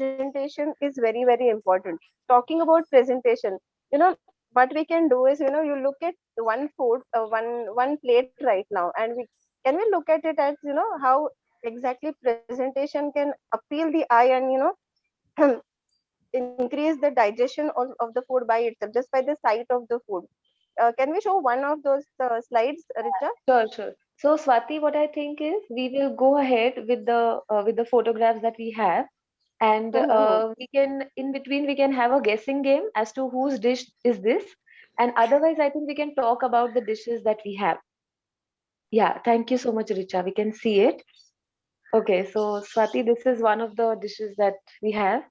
presentation is very, very important. Talking about presentation, you know, what we can do is, you look at one food, one plate right now, and we look at it as, how exactly presentation can appeal the eye and, increase the digestion of the food by itself, just by the sight of the food. Can we show one of those slides, Richa? Sure, sure. So Swati, what I think is we will go ahead with the photographs that we have, and Mm-hmm. we can in between we can have a guessing game as to whose dish is this, and otherwise I think we can talk about the dishes that we have. Yeah, thank you so much, Richa. We can see it. Okay, so Swati, this is one of the dishes that we have.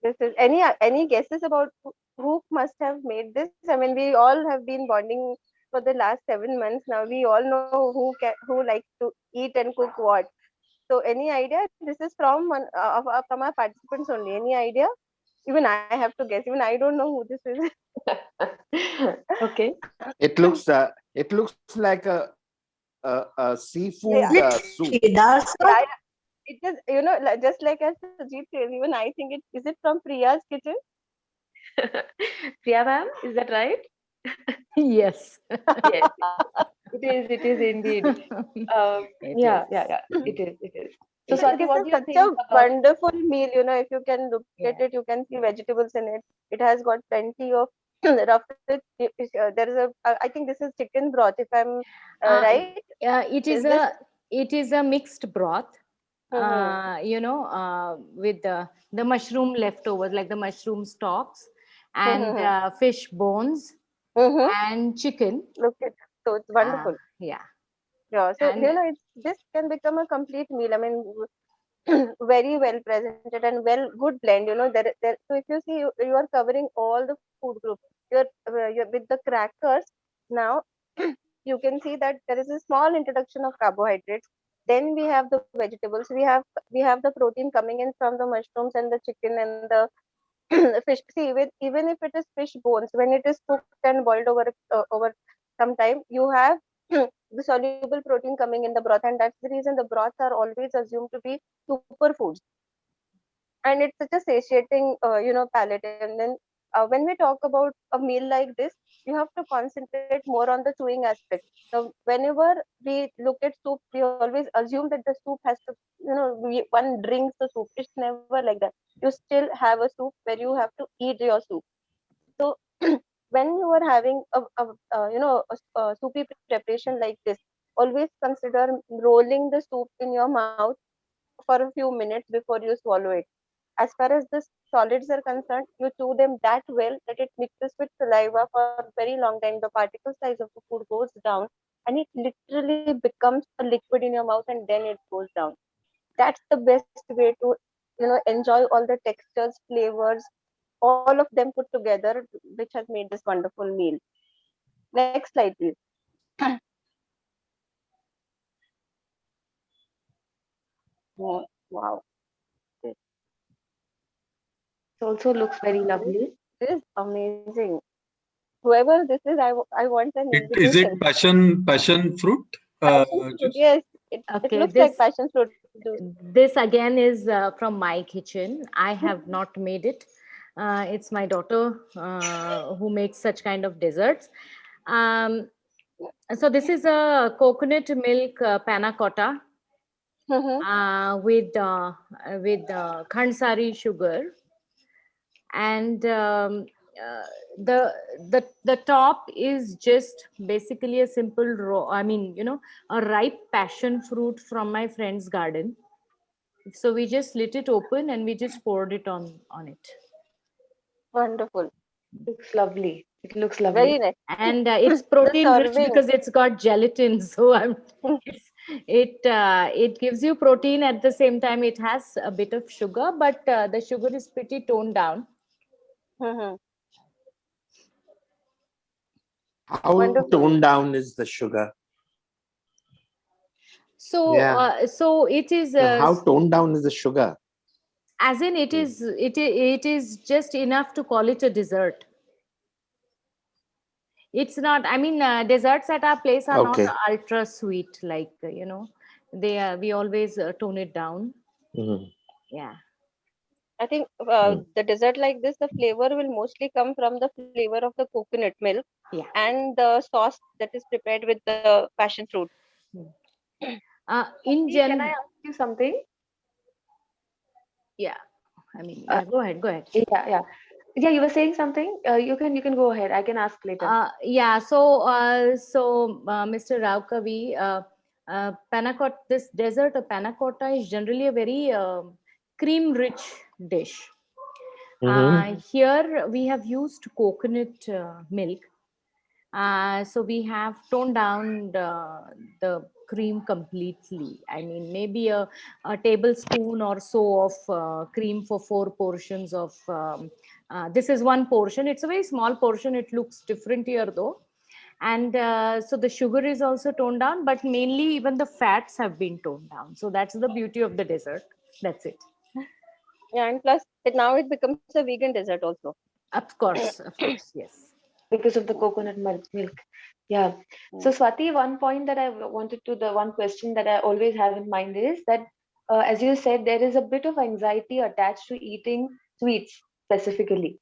This is any guesses about who must have made this? I mean, we all have been bonding for the last 7 months now. We all know who likes to eat and cook what. So, any idea? This is from from our participants only. Any idea? Even I have to guess. Even I don't know who this is. Okay. It looks like a Yeah, seafood Is it soup. Kedar, sir? yeah. It is, just like as Sajid says. Even I think it is it from Priya's kitchen. Priya ma'am, is that right? Yes. Yes, it is indeed. It Yeah, is. yeah, yeah, it is. So It Swati, This is. what is do you such a think about? wonderful meal, if you can look at it, Yeah. you can see vegetables in it. It has got plenty of rough. There is I think this is chicken broth, if I'm Uh, right. it Is is this? a mixed broth. Mm-hmm. With the mushroom leftovers, like the mushroom stalks, and Mm-hmm. fish bones Mm-hmm. and chicken. Look at, so it's Uh, wonderful. yeah, Yeah. So and this can become a complete meal. I mean, very well presented and well good blend. There. So if you see, you are covering all the food groups. You're with the crackers now. You can see that there is a small introduction of carbohydrates. Then we have the vegetables. We have the protein coming in from the mushrooms and the chicken and the fish. See, even if it is fish bones, when it is cooked and boiled over some time, you have the soluble protein coming in the broth, and that's the reason the broths are always assumed to be superfoods. And it's such a satiating, palate. And then when we talk about a meal like this, you have to concentrate more on the chewing aspect. Now, whenever we look at soup, we always assume that the soup has to, one drinks the soup. It's never like that. You still have a soup where you have to eat your soup. So when you are having a soupy preparation like this, always consider rolling the soup in your mouth for a few minutes before you swallow it. As far as the solids are concerned, you chew them that well that it mixes with saliva for a very long time. The particle size of the food goes down, and it literally becomes a liquid in your mouth, and then it goes down. That's the best way to, enjoy all the textures, flavors, all of them put together, which has made this wonderful meal. Next slide, please. Oh, wow, this It also looks very lovely. is amazing. Whoever this is, I want an Is invitation. it passion fruit Passion fruit, juice? yes. It okay, looks like passion fruit juice. this again is from my kitchen. I have not made it. It's my daughter who makes such kind of desserts. Um, so this is a coconut milk panna cotta Mm-hmm. with khansari sugar, and uh, the the top is just basically a simple raw, I mean, a ripe passion fruit from my friend's garden. So we just slit it open and we just poured it on it. Wonderful. Looks lovely. It looks Very lovely. nice. See, And it's the protein rich serving. because it's got gelatin. So it gives you protein. At the same time it has a bit of sugar, but the sugar is pretty toned down. Mm-hmm. How Wonderful. toned down is the sugar? So Yeah. so it is So how toned down is the sugar? as in it Hmm. is it is just enough to call it a dessert. It's not, I mean, desserts at our place are not Okay. ultra sweet, like, they are, we always tone it down. Mhm. Yeah. I think Mm. the dessert like this, the flavor will mostly come from the flavor of the coconut milk Yeah. and the sauce that is prepared with the passion fruit. In Swati, can I gen, ask you something? yeah, I mean, Uh, yeah, go ahead, go ahead. yeah. Yeah, you were saying something. You can go ahead. I can ask later. Yeah, Mr. Rao Kavi, panna cotta, this dessert of panna cotta is generally a very cream-rich dish. Mhm. Here we have used coconut milk. So we have toned down the cream completely. I mean, maybe a tablespoon or so of cream for 4 portions of. This is one portion. It's a very small portion. It looks different here though. And so the sugar is also toned down, but mainly even the fats have been toned down. So that's the beauty of the dessert. That's it. Yeah, and plus now it becomes a vegan dessert also. Of course, yes. Because of the coconut milk. Yeah. So Mm. Swati, one point that the one question that I always have in mind is that, as you said, there is a bit of anxiety attached to eating sweets specifically.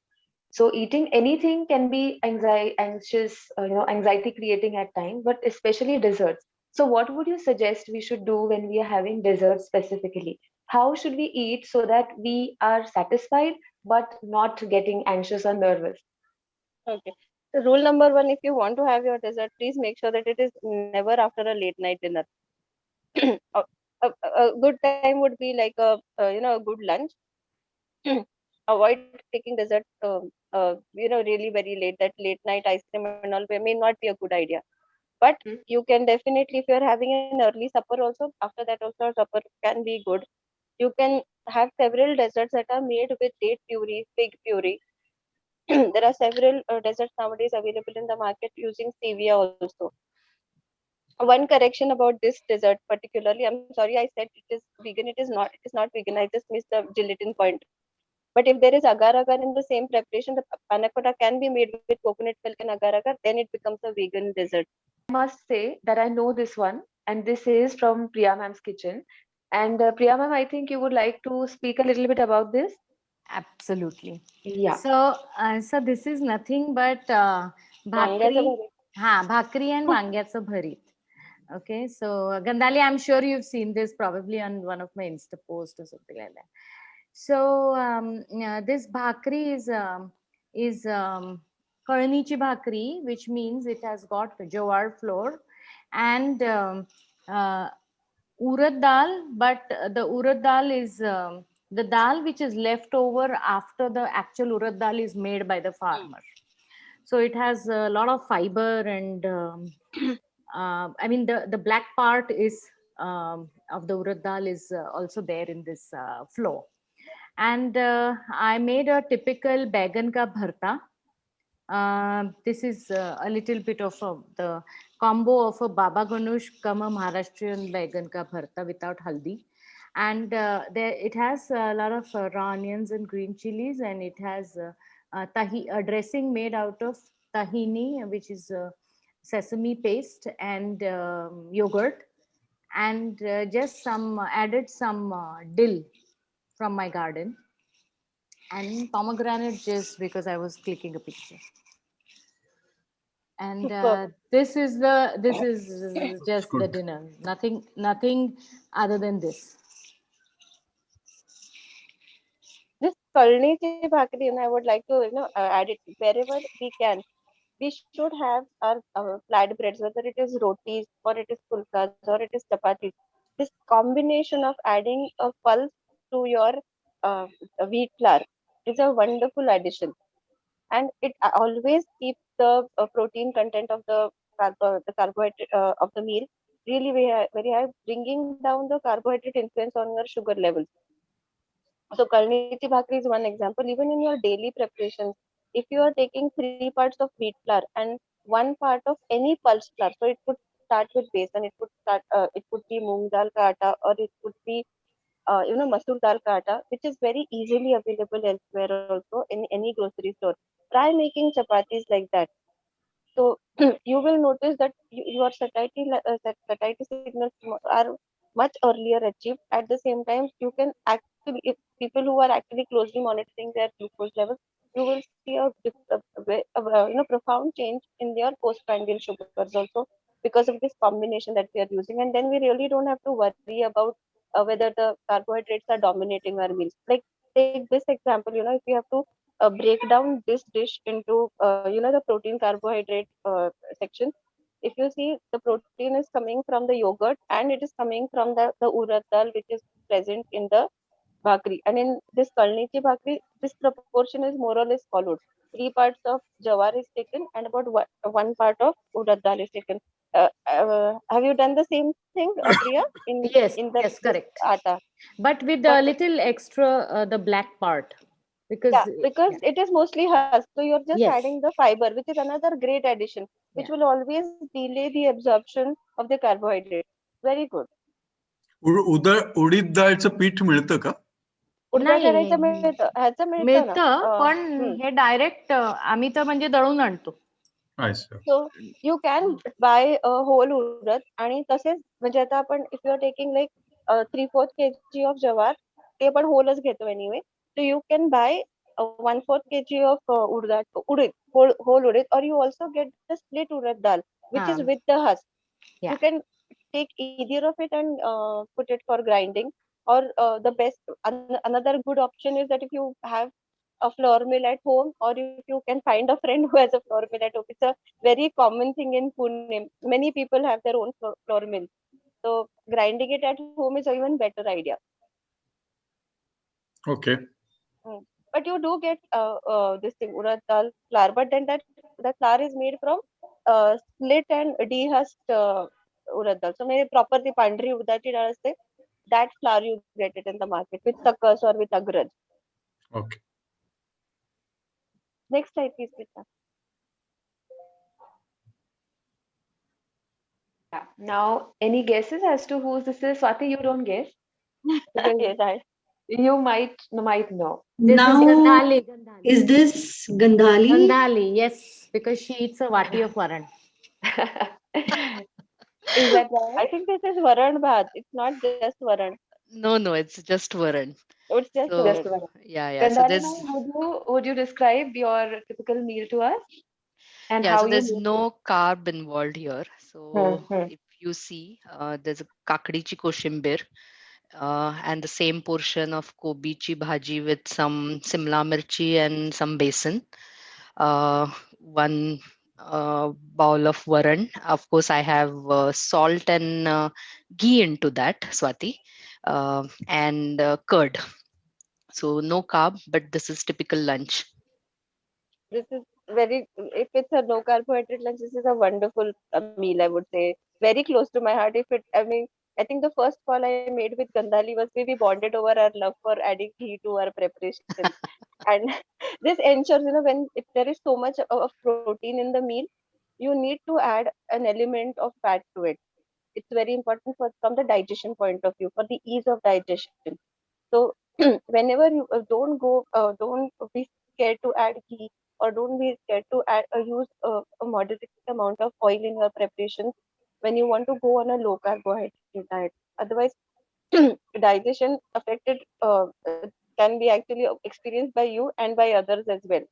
So eating anything can be anxiety creating at times, but especially desserts. So what would you suggest we should do when we are having desserts specifically? How should we eat so that we are satisfied but not getting anxious or nervous? Okay. So rule number one, if you want to have your dessert, please make sure that it is never after a late night dinner. a, a good time would be like a good lunch. Avoid taking dessert really very late. That late night ice cream and all may not be a good idea. But you can definitely, if you're having an early supper also, after that also supper can be good. You can have several desserts that are made with date puree, fig puree. There are several desserts nowadays available in the market using stevia also. One correction about this dessert particularly, I'm sorry, I said it is vegan. It is not vegan. I just missed the gelatin point. But if there is agar agar in the same preparation, the panna cotta can be made with coconut milk and agar agar, then it becomes a vegan dessert. Must say that I know this one, and this is from Priya Ma'am's kitchen. And Priya Ma'am, I think you would like to speak a little bit about this. Absolutely. Yeah. So this is nothing but वांग्याचं bhakri, भरीत. bhakri and vangyaचं bharit. Okay, so Gandhali, I'm sure you've seen this probably on one of my Insta posts or something like that. So yeah, this bhakri is karnichi bhakri, which means it has got jowar flour and uh, urad dal, but the urad dal is the dal which is left over after the actual urad dal is made by the farmer. So it has a lot of fiber and I mean the black part is of the urad dal is also there in this flour. And I made a typical baigan ka bharta. This is a little bit of the combo of a Baba Ganush come a Maharashtrian baigan ka bharta without haldi. And there it has a lot of raw onions and green chilies, and it has a dressing made out of tahini, which is sesame paste and yogurt, and just some added some dill from my garden and pomegranate just because I was clicking a picture. And Perfect. this is It's just the good. dinner. Nothing other than this. This kalni ki bhakri, and I would like to add it wherever we can. We should have our flat breads, whether it is rotis or it is pulkas or it is chapatis. This combination of adding a pulse to your uh, wheat flour is a wonderful addition, and it always keeps the protein content of the carbohydrate of the meal really very high, bringing down the carbohydrate influence on your sugar levels. So Kalniti Bhakri is one example. Even in your daily preparations, if you are taking 3 parts of wheat flour and 1 part of any pulse flour, so it could start with besan, it could be moong dal ka atta, or it could be masoor dal ka atta, which is very easily available elsewhere also in any grocery store. Try making chapatis like that. So you will notice that your satiety signals are much earlier achieved. At the same time, you can actually, if people who are actually closely monitoring their glucose levels, you will see profound change in their postprandial sugars also, because of this combination that we are using. And then we really don't have to worry about whether the carbohydrates are dominating our meals. Like, take this example, if you have to break down this dish into the protein carbohydrate section. If you see, the protein is coming from the yogurt, and it is coming from the urad dal, which is present in the bhakri. And in this kalnichi bhakri, this proportion is more or less followed. 3 parts of jawar is taken, and about one part of urad dal is taken. Have you done the same thing, Priya, Yes, in the yes, this correct. atta? But with But a little extra, the black part, yeah, because because yeah. it is mostly husk, so you're just Yes, adding the fiber, which is another great addition, which yeah. will always delay the absorption of the carbohydrate. Very good. उडीद डाळचं पीठ मिळतं का? उडदाच्या डाळीचं नाही मिळतं, ह्याचं मिळतं ना. मिळतं, पण हे डायरेक्ट आम्ही तर म्हणजे दळून आणतो. अच्छा. So you can buy a whole urad, आणि तसेच म्हणजे आता आपण if you are taking like 3/4 kg of jawar, ते पण wholeच घेतो anyway. So you can buy 1/4 kg of urad, whole urad, or you also get the split urad dal, which is हा, with the husk. yeah. You can take either of it and put it for grinding, or the best another good option is that if you have a flour mill at home, or if you can find a friend who has a flour mill at home. It's a very common thing in Pune. Many people have their own flour mill. So grinding it at home is an even better idea. Okay. Mm. But you do get this thing, urad dal flour, but then that flour is made from split and dehusked urad dal. So maybe proper the pandri urdachi dal asते, that flour you get it in the market with takas or with agraj. Okay. Next slide, please, Krishna. Yeah. Now, any guesses as to who this is? Swati, you don't guess because Yes, you might know. This is Now, Gandhali. Gandhali. is this Gandhali? Gandhali, yes, because she eats a vati of varan. Is that right? I think this is varan bhat. It's not just varan. No, it's just Varan. It's just So Just varan. one. yeah. So Gandhari there's ma'am, would you describe your typical meal to us and how so you there's make it? no carb involved here. So Hmm. if you see, there's a kakdichi koshimbir, and the same portion of kobichi bhaji with some simla mirchi and some besan. One bowl of varan. Of course, I have salt and ghee into that, Swati, and curd. So no carb, but this is typical lunch. This is very, if it's a no carbohydrate lunch, this is a wonderful meal, I would say. Very close to my heart. I think the first call I made with Gandhali was we bonded over our love for adding ghee to our preparation. And this ensures, when if there is so much of protein in the meal, you need to add an element of fat to it. It's very important from the digestion point of view, for the ease of digestion. So whenever you don't be scared to add ghee, or don't be scared to use a moderate amount of oil in your preparations when you want to go on a low carbohydrate diet. Otherwise, digestion affected can be actually experienced by you and by others as well.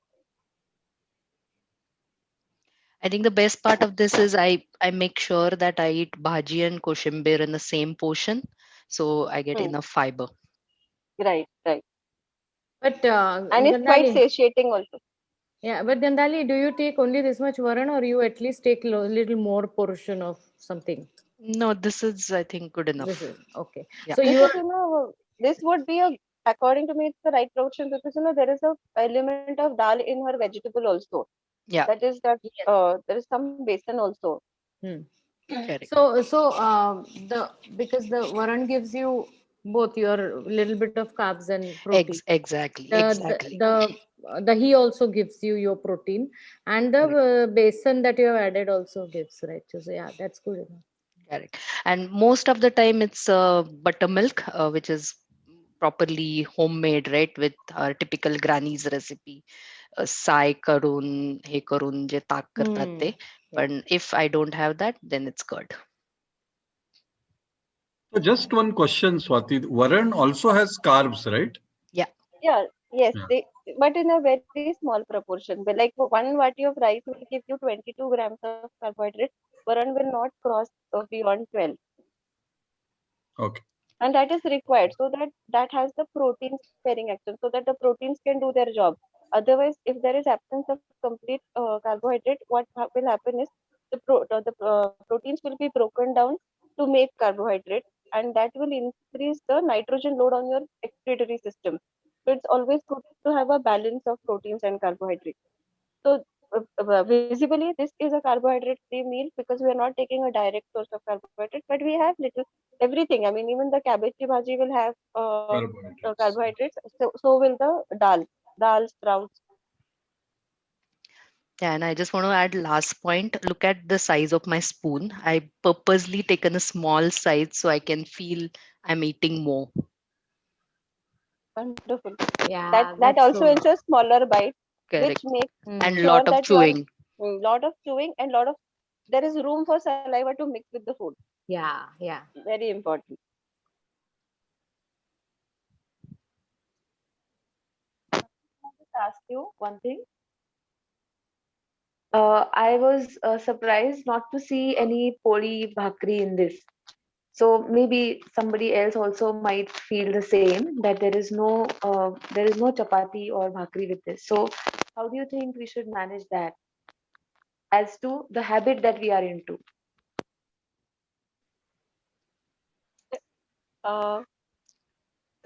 I think the best part of this is I make sure that I eat bhaji and koshimbir in the same portion, so I get Hmm. enough fiber. Right, right. But And it's quite Gandhali, satiating also. yeah, but Gandhali, do you take only this much varan, or you at least take little more portion of something? No, this is I think good This enough. is okay. Yeah. So This you is, are this would be according to me, it's the right option, because there is a element of dal in her vegetable also. Yeah, That is that yes. there is some besan also. Hmm. correct. So the because the varan gives you both your little bit of carbs and protein. Exactly. The he also gives you your protein, and the Correct. besan that you have added also gives, right? So yeah, that's good enough. Correct. And most of the time it's buttermilk, which is properly homemade, right, with our typical granny's recipe. Sai करून हे करून जे ताक करतात ते. Yeah. पण if I don't have that, then it's curd. So just one question, Swati. Varan also has carbs, right? Yeah, yes, Yeah. they, but in a very small proportion. But like 1 vati of rice will give you 22 grams of carbohydrate. Varan will not cross beyond 12, Okay. and that is required so that that has the protein sparing action, so that the proteins can do their job. Otherwise, if there is absence of complete carbohydrate, what will happen is the proteins will be broken down to make carbohydrate, and that will increase the nitrogen load on your excretory system. So it's always good to have a balance of proteins and carbohydrates. So visibly, this is a carbohydrate-free meal because we are not taking a direct source of carbohydrate, but we have little everything. I mean, even the cabbage ki bhaji will have Carbohydrates. carbohydrates. So will the dal sprouts. Yeah, and I just want to add last point. Look at the size of my spoon. I purposely taken a small size so I can feel I'm eating more. Wonderful. That Yeah, that that's also true. ensures smaller bite, which Correct. makes And Mm. sure lot of that you are chewing. lot of chewing and lot of there is room for saliva to mix with the food. Yeah, yeah. Very important. Just ask you one thing. I was surprised not to see any poli bhakri in this. So maybe somebody else also might feel the same, that there is no chapati or bhakri with this. So how do you think we should manage that as to the habit that we are into? Uh,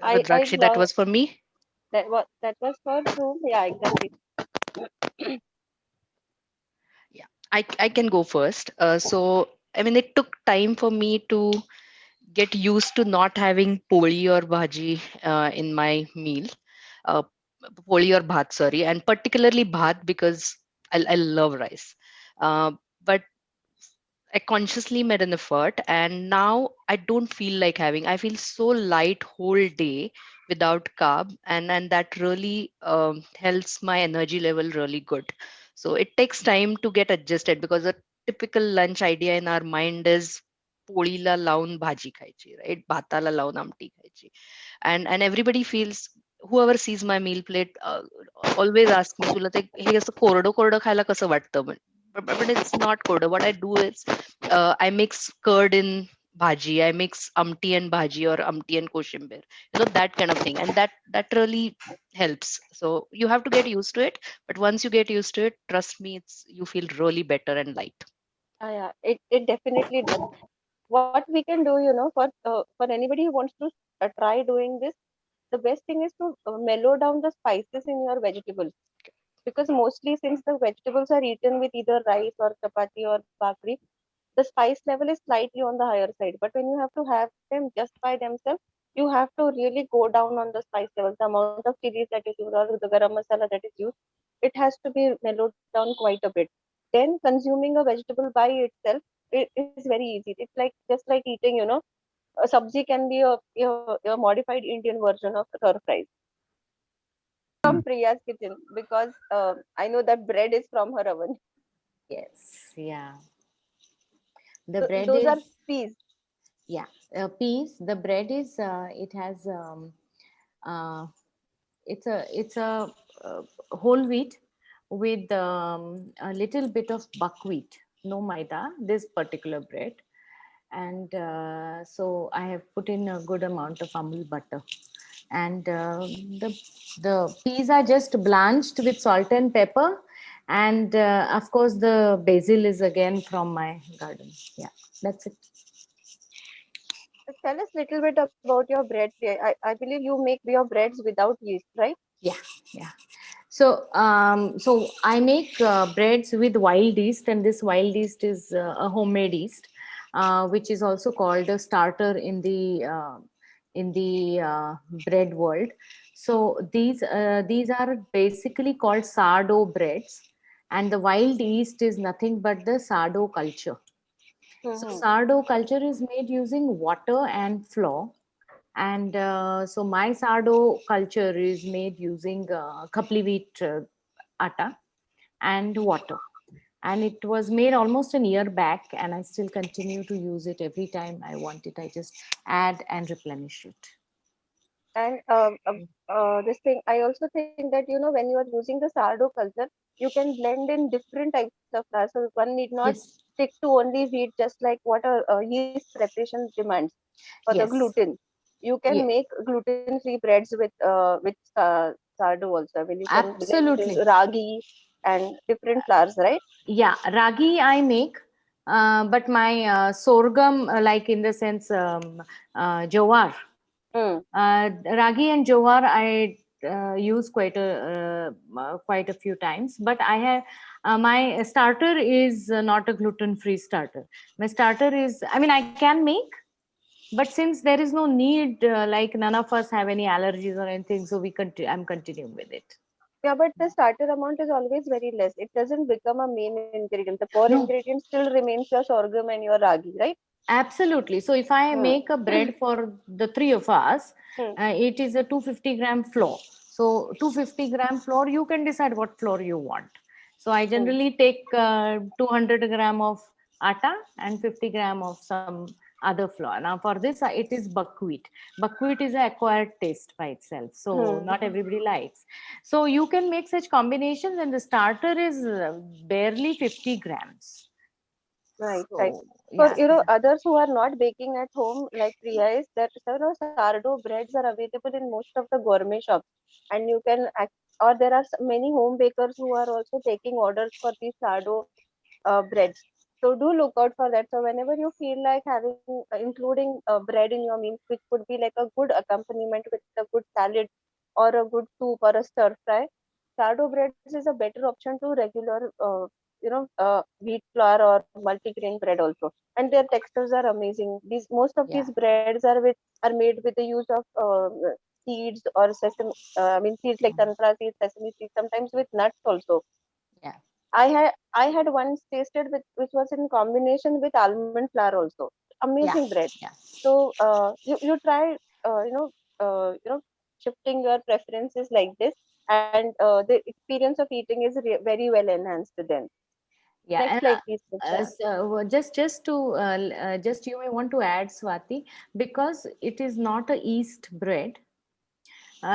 I Rudrakshi, that was for me. that was for whom? Yeah, exactly. Yeah, I can go first. So, I mean, it took time for me to get used to not having poli or bhaji in my meal. Uh, Poli or bhat, sorry, and particularly bhat because I love rice. Uh, but I consciously made an effort, and now I don't feel like having. I feel so light whole day without carb, and that really helps my energy level really good. So it takes time to get adjusted because a typical lunch idea in our mind is पोळीला लावून भाजी खायची, right? भाताला लावून आमटी खायची. And everybody feels, whoever sees my meal plate always asks me, तुला ते हे असं कोरडं कोरडं खायला कसं वाटतं? But it's not कोरडं. What I do is I mix curd in bhaji. I mix amti and bhaji or amti and koshimber. That kind of thing, and that really helps. So you have to get used to it. But once you get used to it, trust me, it's you feel really better and light. Yeah, it definitely does. What we can do, for anybody who wants to try doing this, the best thing is to mellow down the spices in your vegetables, because mostly since the vegetables are eaten with either rice or chapati or bhakri, the spice level is slightly on the higher side. But when you have to have them just by themselves, you have to really go down on the spice level. The amount of chilies that is used or the garam masala that is used, it has to be mellowed down quite a bit. Then consuming a vegetable by itself, it is very easy. It's like just like eating, a sabzi can be a modified Indian version of stir fries from Priya's kitchen, because I know that bread is from her oven. Yes, yeah. The So bread those are is, peas. yeah, peas. The bread is, it has, uh, it's a whole wheat with a little bit of buckwheat, no maida, this particular bread. And so I have put in a good amount of amul butter. And the peas are just blanched with salt and pepper. And of course, the basil is again from my garden. Yeah, that's it. Tell us a little bit about your bread, Priya. I believe you make your breads without yeast, right? Yeah, yeah. So I make breads with wild yeast, and this wild yeast is a homemade yeast, which is also called a starter in the bread world. So these are basically called sourdough breads, and the wild yeast is nothing but the sourdough culture. So Mm-hmm. sourdough culture is made using water and flour, and so my sourdough culture is made using kapli wheat atta and water. and it was made almost a year back, and I still continue to use it every time I want it. I just add and replenish it. And this thing, I also think that when you are using the sourdough culture, you can blend in different types of flour. So one need not Yes, stick to only wheat, just like what a yeast preparation demands for the yes, gluten. You can yeah, make gluten-free breads with sourdough also. I mean, you can blend absolutely. ragi and different flours, right? Yeah, ragi I make, but my sorghum, like in the sense jowar, Mm. ragi and jowar I use quite a few times. But I have my starter is not a gluten-free starter. My starter is, I mean, I can make, but since there is no need, like none of us have any allergies or anything, so I'm continuing with it. Yeah, but the starter amount is always very less. It doesn't become a main ingredient. The core No, ingredient still remains your sorghum and your ragi, right? absolutely. So if I Hmm. make a bread for the three of us, Hmm. it is a 250-gram flour. So 250-gram flour, you can decide what flour you want. So I Hmm. generally take 200-gram of atta and 50-gram of some other flour. Now for this, it is buckwheat. Buckwheat is an acquired taste by itself, so Hmm. not everybody likes. So you can make such combinations, and the starter is barely 50 grams. Right, right. So For yeah, so that's others who are not baking at home, like Priya is, that sourdough breads are available in most of the gourmet shops, and you can or there are many home bakers who are also taking orders for these sourdough breads. So do look out for that. So whenever you feel like having including bread in your meals, which could be like a good accompaniment with a good salad or a good soup or a stir fry, sourdough breads is a better option to regular wheat flour or multigrain bread also. And their textures are amazing. These most of yeah. these breads are made with the use of seeds or sesame. I mean seeds like sunflower seeds, sesame seeds, sometimes with nuts also. Yeah, I had once tasted with which was in combination with almond flour also. yeah, Amazing bread. yeah, So you try uh, you know shifting your preferences like this, and the experience of eating is very well enhanced then. yeah. Next And slide, please, Richa. just you may want to add, Swati, because it is not a yeast bread.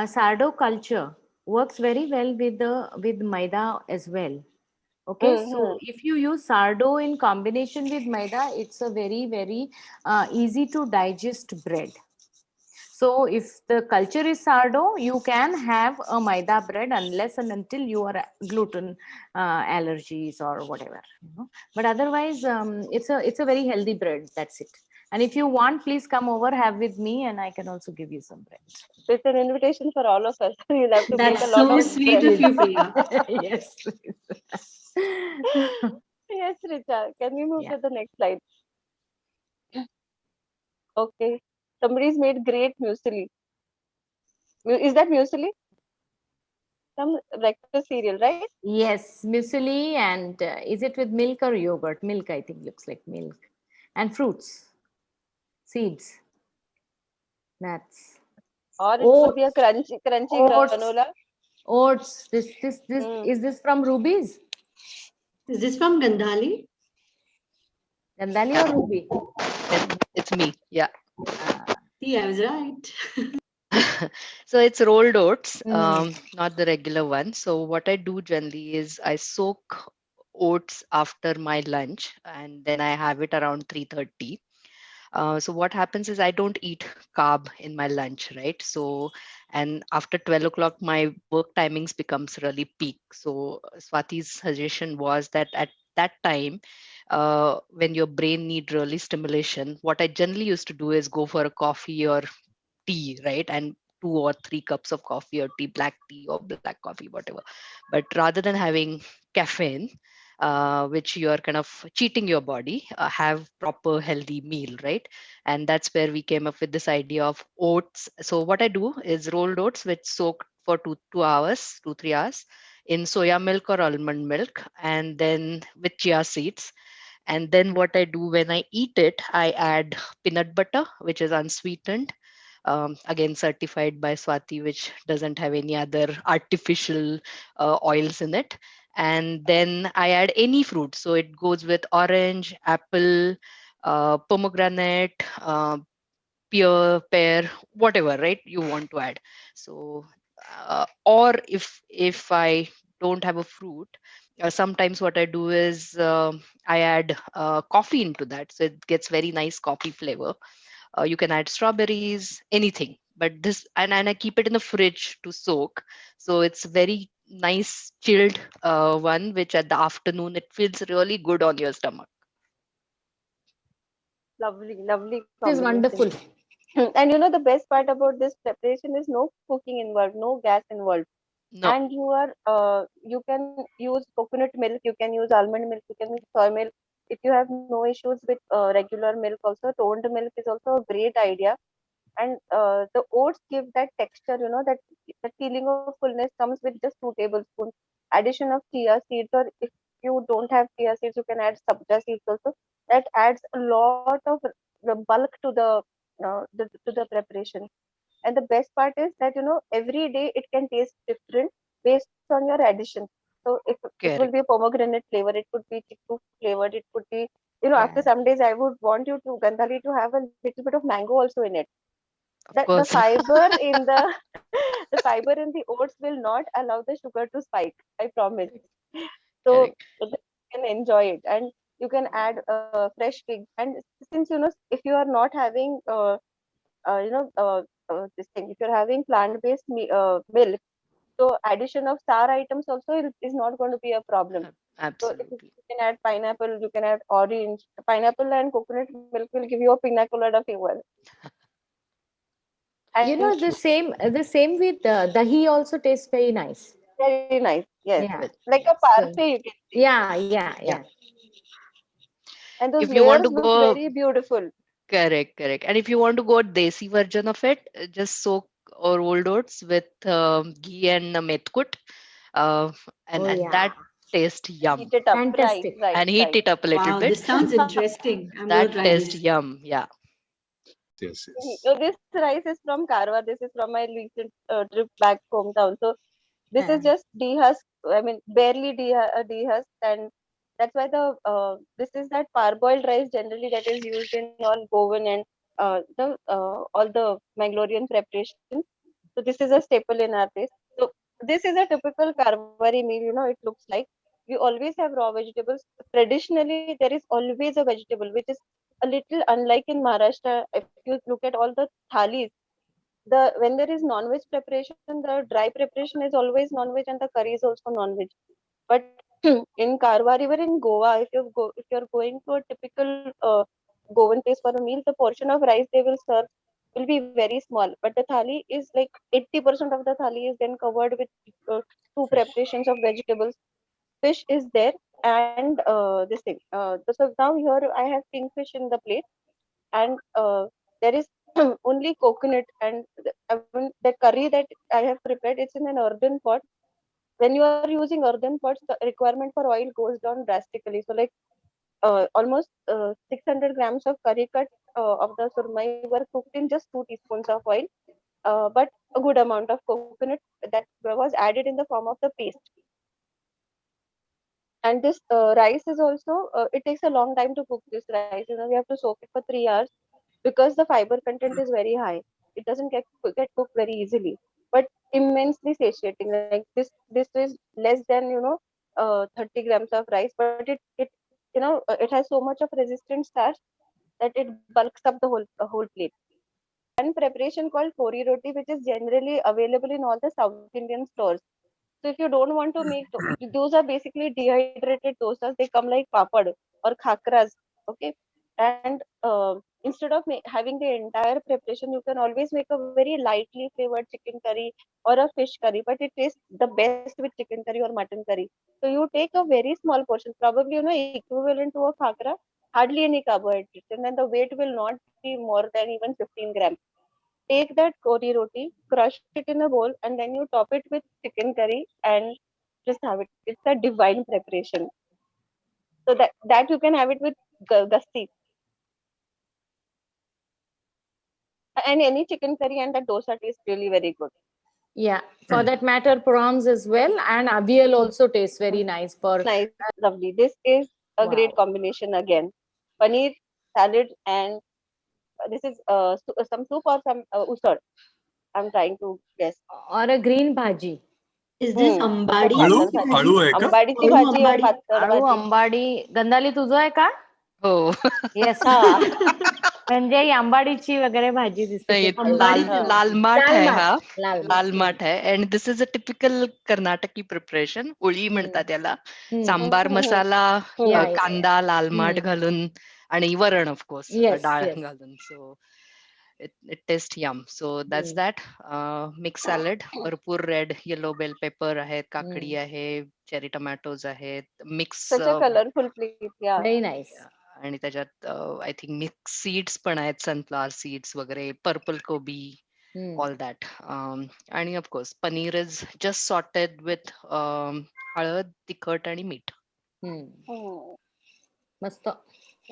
Sourdough culture works very well with the with maida as well. Okay, Mm-hmm. so if you use sourdough in combination with maida, it's a very easy to digest bread. So if the culture is sourdough, you can have a maida bread unless and until you are gluten allergies or whatever. But otherwise, it's a very healthy bread. That's it. And if you want, please come over, have with me, and I can also give you some bread. It's an invitation for all of us. You'll have to bake Yeah. a That's lot so of Yes, sweet bread. of please. you, Priya. Yes, please. Yes, Richa. Can we move Yeah. to the next slide? Okay. Somebody's made great muesli. Is that muesli? Some breakfast cereal, right? Yes, muesli, and is it with milk or yogurt? Milk, I think, looks like milk. And fruits, seeds, nuts, Or it could be a oats, crunchy oats, granola. oats. This Mm. is this from Ruby's? Is this from Gandhali? Gandhali or Ruby? It's me. Yeah. Uh, See, I was right. So it's rolled oats, mm, not the regular one. So what I do generally is I soak oats after my lunch, and then I have it around 3:30. So what happens is I don't eat carb in my lunch, right? So, and after 12 o'clock, my work timings becomes really peak. So Swati's suggestion was that at that time, when your brain need really stimulation, what I generally used to do is go for a coffee or tea, right? And 2 or 3 cups of coffee or tea, black tea or black coffee, whatever. But rather than having caffeine, which you are kind of cheating your body, have proper healthy meal, right? And that's where we came up with this idea of oats. So what I do is rolled oats, which soak for 2 hours, 2 3 hours in soya milk or almond milk, and then with chia seeds. And then what I do when I eat it, I add peanut butter, which is unsweetened, again certified by Swati, which doesn't have any other artificial oils in it. and then I add any fruit. So it goes with orange, apple, pomegranate, pear, whatever, right? You want to add. So, or if I don't have a fruit, sometimes what I do is I add coffee into that, so it gets very nice coffee flavor. You can add strawberries, anything. But this, and I keep it in the fridge to soak. So it's very nice chilled one, which at the afternoon it feels really good on your stomach. Lovely, lovely It is combination. wonderful. And you know, the best part about this preparation is no cooking involved, no gas involved. No, And you can use coconut milk, you can use almond milk, you can use soy milk. If you have no issues with regular milk, also toned milk is also a great idea. And the oats give that texture, you know, that feeling of fullness comes with just 2 tablespoons. Addition of chia seeds, or if you don't have chia seeds, you can add sabja seeds also. That adds a lot of the bulk to the preparation. And the best part is that, you know, every day it can taste different based on your addition. So if it will be correct. pomegranate flavor, it could be chickpea flavored, it could be, you know, Yeah. after some days I would want you to, Gandhali, to have a little bit of mango also in it. Of That the course. fiber in the the fiber in the oats will not allow the sugar to spike. I promise. So Correct. you can enjoy it, and you can add fresh figs. And since, you know, if you are not having this thing, if you're having plant-based milk, so addition of sour items also is not going to be a problem. So if you Absolutely. can add pineapple, you can add orange. Pineapple and coconut milk will give you a pina colada flavor. You And know, the same with dahi also tastes very nice. very nice. Yes, Yeah. yes. Like a So parfait, you can say. yeah. Yeah. And those If you want layers to look go, very beautiful. correct. And if you want to go desi version of it, just soak or old oats with ghee and metkut, uh, Oh and yeah. that tastes yum. Heat it up. Right, Fantastic. right, And heat right. it up a little Wow, bit. this sounds interesting. I'm going That to try tastes this. yum. Yeah. Yes, yes. So this rice is from Karwar. This is from my recent trip back hometown. So this is Yeah. just dehusked. I mean, barely dehusked, and that's why the this is that parboiled rice generally that is used in all Goan and the all the Mangalorean preparations. So this is a staple in our place. So this is a typical Karwari meal. You know, it looks like we always have raw vegetables. Traditionally, there is always a vegetable, which is a little unlike in Maharashtra. If you look at all the thalis, the when there is non-veg preparation, the dry preparation is always non-veg and the curry is also non-veg. But in Karwar, even in Goa, if you're going to a typical Goan place for a meal, the portion of rice they will serve will be very small. But the thali is like 80% of the thali is then covered with two preparations of vegetables. Fish is there, and this thing. So now here I have kingfish in the plate, and there is only coconut, and I mean, the curry that I have prepared, it's in an earthen pot. When you are using earthen pots, the requirement for oil goes down drastically. So like almost 600 grams of curry cut of the surmai were cooked in just 2 teaspoons of oil, but a good amount of coconut that was added in the form of the paste. And this rice is also, it takes a long time to cook this rice. You know, we have to soak it for 3 hours because the fiber content is very high. It doesn't get cooked very easily, but immensely satiating. Like this is less than, 30 grams of rice, but it it has so much of resistant starch that it bulks up the whole plate. One preparation called kori roti, which is generally available in all the South Indian stores. So if you don't want to make those are basically dehydrated dosas. They come like papad or khakras. Okay, and instead of having the entire preparation, you can always make a very lightly flavored chicken curry or a fish curry, but it tastes the best with chicken curry or mutton curry. So you take a very small portion, probably equivalent to a khakra, hardly any carbohydrates, and then the weight will not be more than even 15 grams. Take that kori roti, crush it in a bowl, and then you top it with chicken curry and just have it. It's a divine preparation. So that you can have it with gasti and any chicken curry, and that dosa tastes really very good. Yeah, for that matter, prawns as well, and avial also tastes very nice for Nice, lovely. This is a great wow. combination again. Paneer, salad, and this is some soup or some usad. I'm trying to guess. Or a green bhaji. Is this मतलब Ambadi? आळू पातळ भाजी, आळू आहे का? अंबाडीची Alu भाजी और Ambadi. पातळ आळू भाजी. अंबाडी गंधाली तुझं आहे का? हो. येस. हा म्हणजे ही आंबाडीची वगैरे भाजी दिसते नाही, ती लाल अंबाडी. लाल माठ लाल आहे माठ. हा. लाल माठ. लाल माठ आहे and this is a typical Karnataki preparation. उळी म्हणतात याला. सांबार मसाला, या या कांदा, लाल माठ हम्म. घालून आणि वरण ऑफकोर्स Yes, डाळ yes. घालून. So it taste yum. So that's that. Mix salad, भरपूर रेड येलो बेल पेपर आहेत, काकडी आहे, चेरी टोमॅटोज आहेत, mix such a colorful plate. Yeah. Very nice. आणि त्याच्यात आय थिंक मिक्स सीड्स पण आहेत, सनफ्लॉवर सीड्स वगैरे, पर्पल कोबी, हम्म. All that. आणि of course paneer is just sauteed with हळद, तिखट आणि मीठ. हम्म. Hmm. मस्त.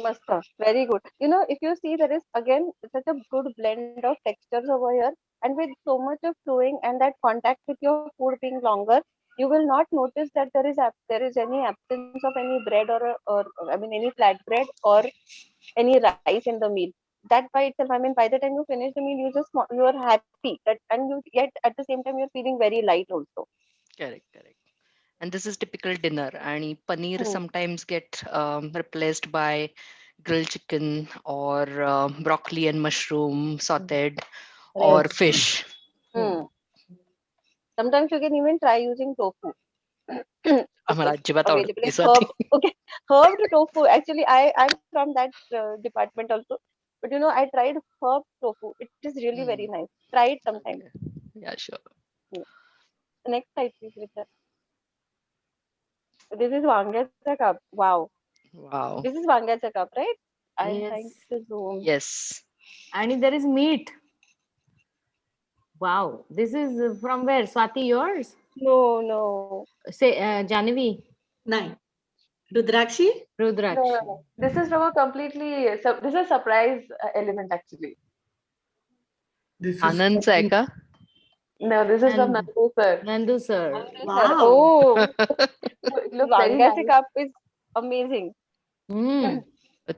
Must have. Very good. You know, if you see, there is again such a good blend of textures over here, and with so much of flowing and that contact with your food being longer, you will not notice that there is any absence of any bread or I mean any flat bread or any rice in the meal. That by itself, I mean, by the time you finish the meal, you are happy that, and you yet at the same time you're feeling very light also. Correct correct. And this is typical dinner. And paneer Hmm. sometimes get replaced by grilled chicken or broccoli and mushroom sauteed or Right. fish. Hmm. Sometimes you can even try using tofu. आम्हाला It's अजिबात आवडत available नाही in Swati. okay, herb to tofu. Actually, I'm from that department also. But you know, I tried herb tofu. It is really very nice. Try it sometime. Okay. Yeah, sure. Next slide, please, Richard. This is Vangacha cup. Wow. Wow. This is Vangacha cup, right? I'm Yes. trying to zoom. Yes. And there is meat. Wow. This is from where? Swati, yours? No. Say, Janavi, Nine. Rudrakshi? Rudrakshi. No. This is from a completely, this is surprise element actually. This is आनंदचं आहे का? No, this is from And- Nandu sir. Nandu sir. Wow. Oh, It looks very Vangacha nice. cup is amazing. Hmm.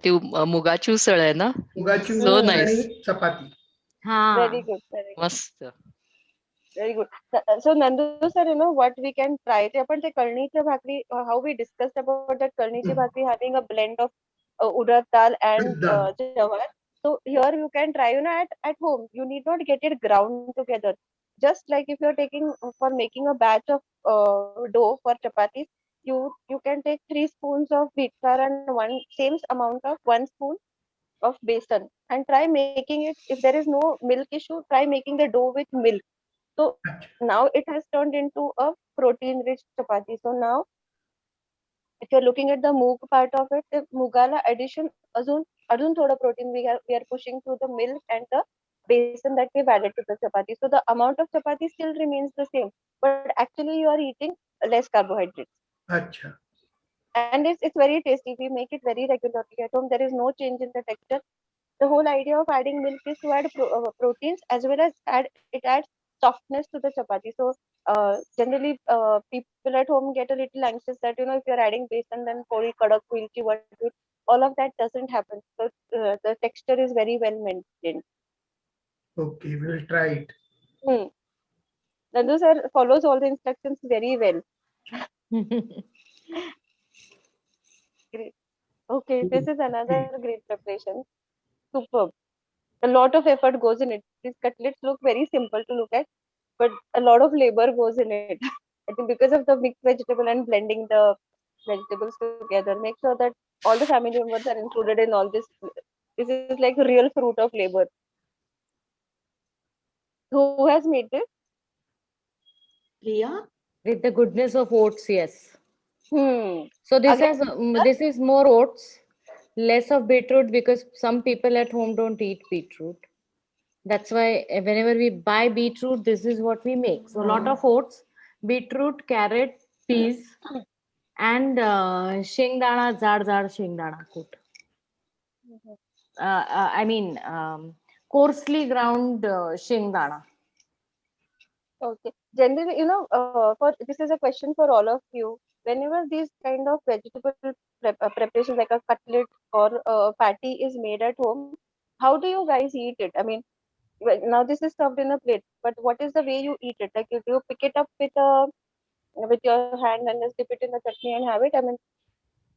ती मुगाची उसळ आहे ना? मुगाची So usal nice. आणि चपाती. Ha. Very good. Very good. मस्त. Very good. So Nandu sir, you know what we can try? ते आपण ते कळणीच्या भाकरी, how we discussed about that कळणीची bhakri having a blend of urad dal and With dal. jawar. So here you can try, you know, at home. You need not get it ground together. Just like if you're taking for making a batch of dough for chapatis, you can take 3 spoons of wheat flour and same amount of 1 spoon of besan and try making it. If there is no milk issue, try making the dough with milk. So now it has turned into a protein rich chapati. So now if you're looking at the moog part of it, the mugala addition अजून थोडं protein we are pushing through the milk and the besan that we've added to the chapati. So the amount of chapati still remains the same, but actually you are eating less carbohydrates. अच्छा. And it's very tasty. We make it very regularly at home. There is no change in the texture. The whole idea of adding milk is to add proteins as well as it adds softness to the chapati. So generally people at home get a little anxious that, you know, if you're adding besan then pori kadak will ki what will. All of that doesn't happen. So the texture is very well maintained. Okay, we will try it. Nandu sir follows all the instructions very well. Great. Okay, this is another great preparation. Superb. A lot of effort goes in it. These cutlets look very simple to look at, but a lot of labor goes in it. I think because of the mixed vegetable and blending the vegetables together, make sure that all the family members are included in all this. This is like a real fruit of labor. Who has made this? Priya? With the goodness of oats, yes. So Again, this is more oats, less of beetroot because some people at home don't eat beetroot. That's why whenever we buy beetroot, this is what we make. So a lot of oats, beetroot, carrot, peas, and shengdana, zard shengdana kut. I mean coarsely ground shengdana. Okay. Generally, for this is a question for all of you. Whenever these kind of vegetable preparations like a cutlet or a patty is made at home, how do you guys eat it? I mean, well, now this is served in a plate, but what is the way you eat it? Like, if you pick it up with your hand and just dip it in the chutney and have it, I mean,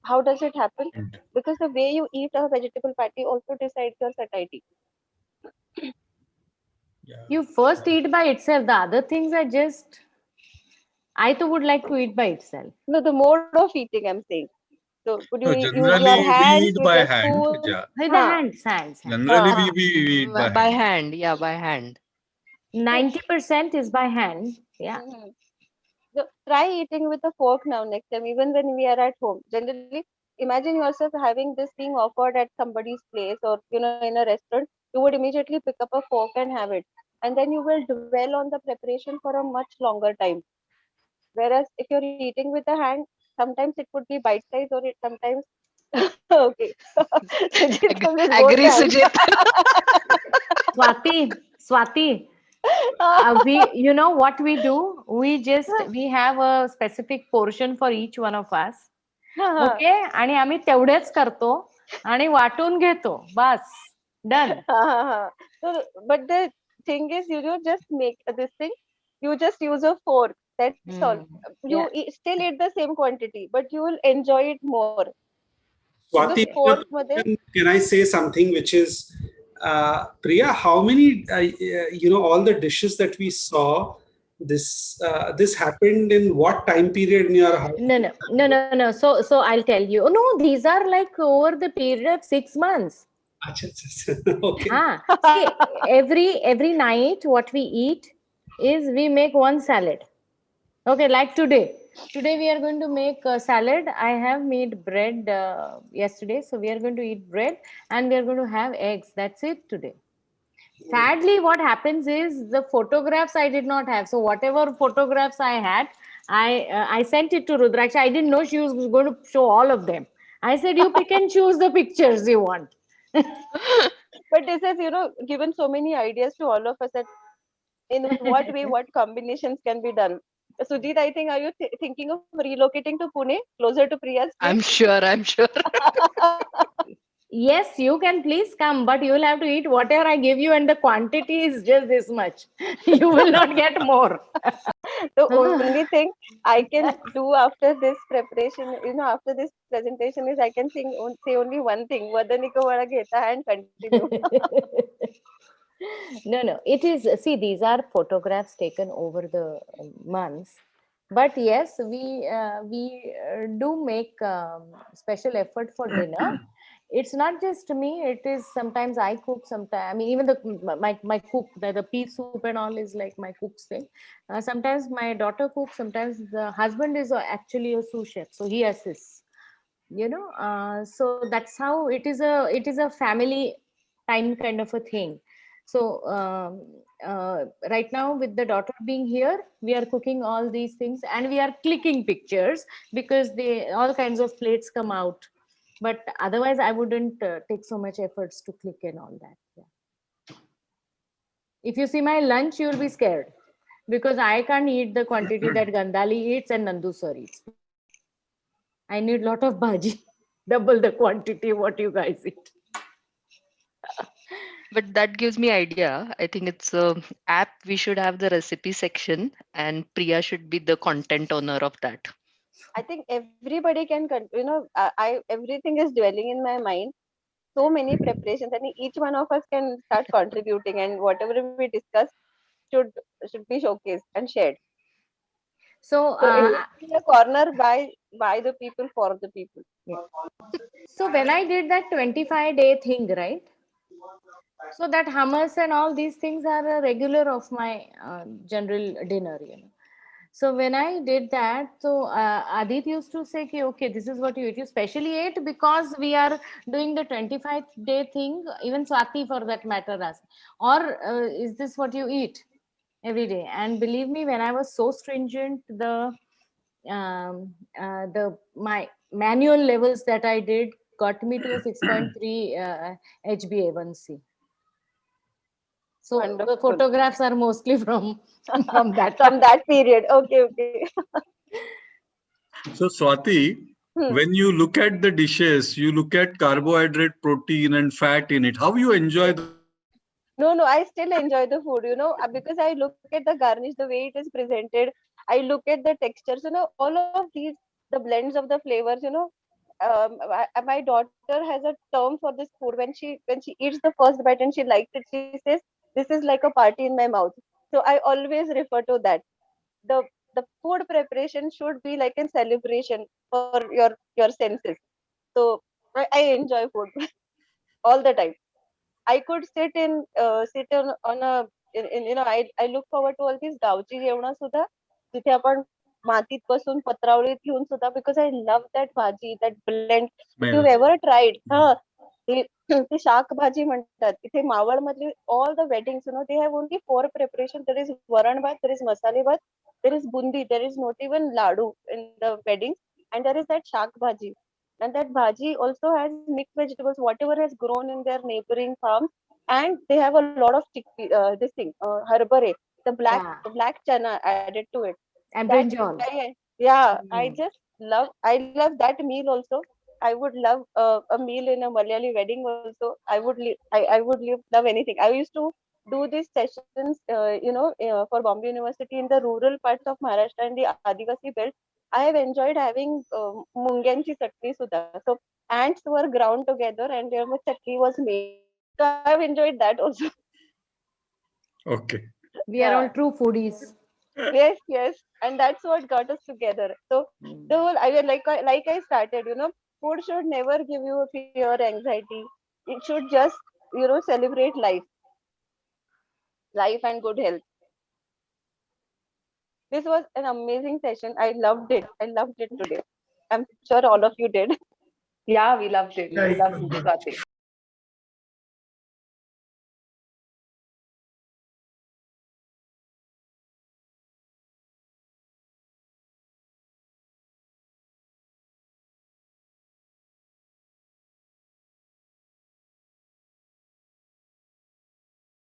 how does it happen? Because the way you eat a vegetable patty also decides your satiety. Yeah. You first eat by itself. The other things are just, I too would like to eat by itself. No, the mode of eating, I'm saying. So, would you No, use your generally we hands eat with by a hand. spoon? Yeah. With the Huh. hands. Generally Uh, we eat by By hand. hand, yeah, by hand. 90% is by hand. Yeah. mhm. So try eating with a fork now next time, even when we are at home. Generally, imagine yourself having this being offered at somebody's place or in a restaurant. You would immediately pick up a fork and have it, and then you will dwell on the preparation for a much longer time. Whereas if you're eating with the hand, sometimes it could be bite size or it sometimes okay. Sujit Ag- comes with both Agree, the hands. Sujit. Swati, we, you know what we do? We have a specific portion for each one of us. Okay आणि आम्ही तेवढेच करतो आणि वाटून घेतो बस done. So, but the thing is, just make this thing. You just use a fork. That's all. You Yeah. still eat the same quantity, but you will enjoy it more because Swati, fork मध्ये. can I say something which is, Priya, how many, all the dishes that we saw, this happened in what time period in your house? No. So I'll tell you. Oh, no, these are like over the period of 6 months. Acha, acha. Okay. See, every night what we eat is we make one salad. Okay, like today. Today we are going to make a salad. I have made bread yesterday, so we are going to eat bread and we are going to have eggs. That's it today. Sadly, what happens is the photographs I did not have. So whatever photographs I had, I sent it to Rudraksha. I didn't know she was going to show all of them. I said, you pick and choose the pictures you want. But this has given so many ideas to all of us that in what way what combinations can be done. Sujit, I think, are you thinking of relocating to Pune, closer to Priya's place? I'm sure, I'm sure. Yes, you can please come, but you will have to eat whatever I give you, and the quantity is just this much. You will not get more. The only thing I can do after this preparation, after this presentation is I can say only one thing. Vadaniko vada gheta and continue. No. It is, see, these are photographs taken over the months. But yes, we do make special effort for dinner. It's not just me. It is sometimes I cook. Sometimes I mean even my cook the pea soup and all is like my cook's thing. Sometimes my daughter cooks. Sometimes the husband is actually a sous chef, so he assists. So that's how it is a family time kind of a thing. So right now with the daughter being here, we are cooking all these things and we are clicking pictures because they all kinds of plates come out, but otherwise I wouldn't take so much efforts to click and all that. Yeah. If you see my lunch, you will be scared because I can't eat the quantity that Gandhali eats and Nandu sir eats. I need lot of bhaji, double the quantity what you guys eat. But that gives me idea. I think it's a app. We should have the recipe section, and Priya should be the content owner of that. I think everybody can, everything is dwelling in my mind. So many preparations, and each one of us can start contributing, and whatever we discuss should should be showcased and shared. So So it will be a corner by the people for the people. so when I did that 25-day thing, right? So that hummus and all these things are a regular of my general dinner. So when I did that, so Adit used to say, okay, this is what you eat. You specially ate because we are doing the 25-day thing, even Swati for that matter asked. Or is this what you eat every day? And believe me, when I was so stringent, my manual levels that I did got me to a 6.3 HbA1c. So the Wonderful. photographs are mostly from from that From that period. Okay, okay. So Swati, Hmm. when you look at the dishes, you look at carbohydrate, protein, and fat in it. How you enjoy the No, I still enjoy the food, because I look at the garnish, the way it is presented. I look at the textures, all of these, the blends of the flavors, my daughter has a term for this food. When she eats the first bite and she likes it, she says, "This is like a party in my mouth." So I always refer to that. The the food preparation should be like a celebration for your senses. So I enjoy food all the time. I could sit on a I look forward to all these गावची जेवणं सुद्धा जिथे आपण मातीत बसून पत्रावळीत घेऊन सुद्धा because I love that भाजी, that blend. If smell? you've ever tried, ते ते शाक भाजी म्हणतात. इथे मावळ मधली all the weddings, they have only 4 preparation. There is वरण भात, there is masale भात, there is bundi, there is not even ladu in the weddings, and there is that shaak bhaji. And that bhaji also has mixed vegetables, whatever has grown in their neighboring farms, and they have a lot of this thing, harbare, the Yeah. black chana added to it. and That brinjal. yeah, Mm. I love that meal also. I would love a meal in a Malayali wedding also. I would love anything. I used to do these sessions, for Bombay University in the rural parts of Maharashtra and the Adivasi belt. I have enjoyed having munganchi chutney sudha. So ants were ground together and their chutney was made. So I have enjoyed that also. Okay. We are Yeah. all true foodies. Yes, and that's what got us together. So the whole, I mean, like I started, food should never give you fear, anxiety. It should just, celebrate life and good health. This was an amazing session. I loved it. I loved it today. I'm sure all of you did. Yeah, we loved it. Yeah, We it loved was it, good. Swati.